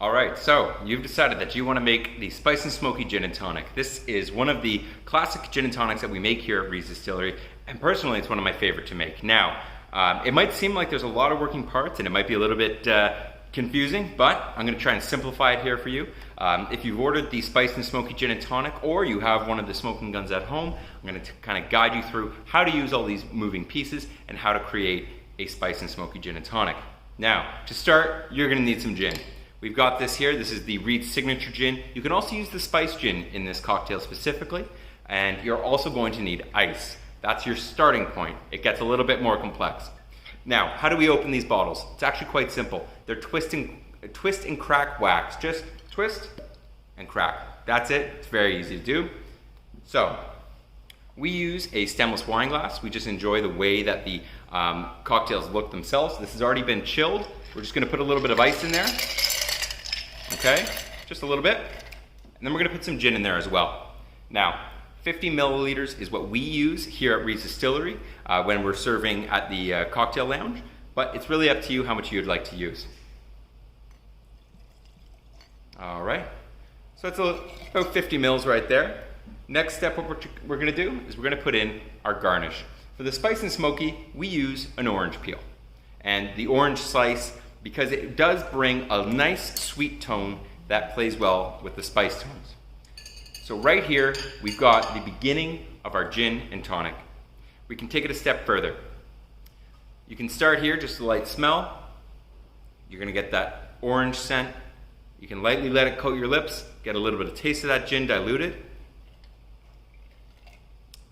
All right, so you've decided that you want to make the Spiced Smoky Gin and Tonic. This is one of the classic gin and tonics that we make here at Reid's Distillery, and personally, it's one of my favorite to make. Now, it might seem like there's a lot of working parts, and it might be a little bit confusing, but I'm going to try and simplify it here for you. If you've ordered the Spiced Smoky Gin and Tonic, or you have one of the smoking guns at home, I'm going to kind of guide you through how to use all these moving pieces and how to create a Spiced Smoky Gin and Tonic. Now, to start, you're going to need some gin. We've got this here. This is the Reid Signature Gin. You can also use the Spiced Gin in this cocktail specifically, and you're also going to need ice. That's your starting point. It gets a little bit more complex. Now, how do we open these bottles? It's actually quite simple. They're twist and crack wax. Just twist and crack. That's it. It's very easy to do. So, we use a stemless wine glass. We just enjoy the way that the cocktails look themselves. This has already been chilled. We're just going to put a little bit of ice in there. Okay, just a little bit. And then we're gonna put some gin in there as well. Now, 50 milliliters is what we use here at Reid's Distillery when we're serving at the cocktail lounge, but it's really up to you how much you'd like to use. All right, so it's about 50 mils right there. Next step, what we're gonna do is we're gonna put in our garnish. For the Spiced and Smoky, we use an orange peel. And the orange slice, because it does bring a nice sweet tone that plays well with the spice tones. So right here, we've got the beginning of our gin and tonic. We can take it a step further. You can start here, just a light smell. You're gonna get that orange scent. You can lightly let it coat your lips, get a little bit of taste of that gin diluted.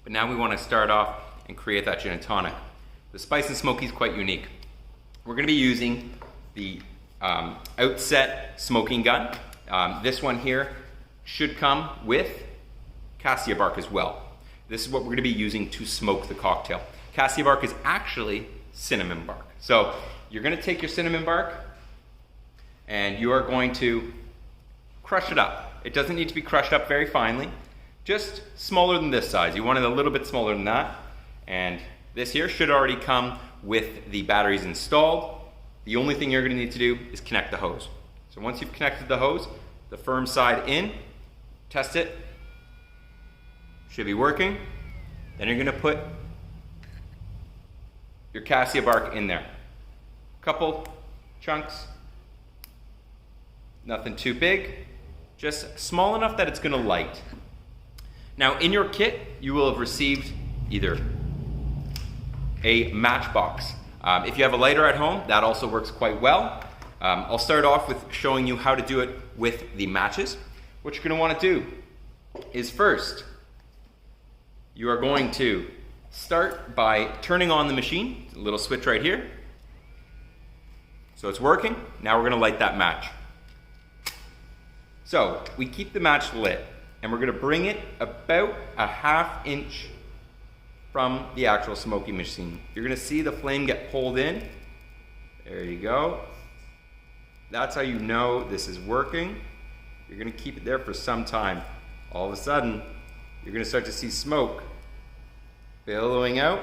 But now we wanna start off and create that gin and tonic. The Spiced and Smoky is quite unique. We're gonna be using the Outset smoking gun. This one here should come with cassia bark as well. This is what we're going to be using to smoke the cocktail. Cassia bark is actually cinnamon bark. So you're going to take your cinnamon bark and you are going to crush it up. It doesn't need to be crushed up very finely, just smaller than this size. You want it a little bit smaller than that. And this here should already come with the batteries installed. The only thing you're going to need to do is connect the hose. So once you've connected the hose, the firm side in, test it, should be working. Then you're going to put your cassia bark in there. Couple chunks, nothing too big, just small enough that it's going to light. Now in your kit, you will have received either a matchbox. If you have a lighter at home, that also works quite well. I'll start off with showing you how to do it with the matches. What you're going to want to do is first, you are going to start by turning on the machine, a little switch right here. So it's working. Now we're going to light that match. So we keep the match lit, and we're going to bring it about a ½ inch from the actual smoky machine. You're gonna see the flame get pulled in. There you go. That's how you know this is working. You're gonna keep it there for some time. All of a sudden, you're gonna start to see smoke billowing out,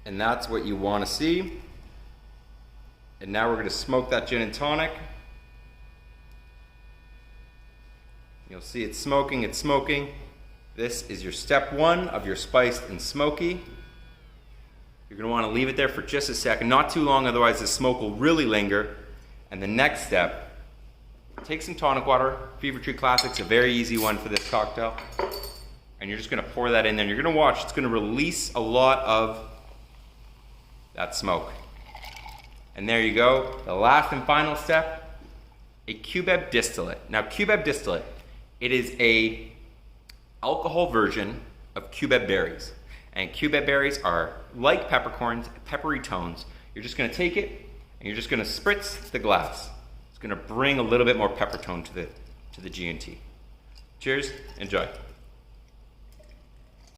and that's what you wanna see. And now we're gonna smoke that gin and tonic. You'll see it's smoking, it's smoking. This is your step one of your Spiced and Smoky. You're going to want to leave it there for just a second, not too long, otherwise the smoke will really linger. And the next step, take some tonic water. Fever Tree Classic's a very easy one for this cocktail. And you're just going to pour that in there. And you're going to watch, it's going to release a lot of that smoke. And there you go. The last and final step, a cubeb distillate. Now cubeb distillate, it is a alcohol version of cubeb berries. And cubeb berries are like peppercorns, peppery tones. You're just gonna take it and you're just gonna spritz the glass. It's gonna bring a little bit more pepper tone to the G&T. Cheers, enjoy.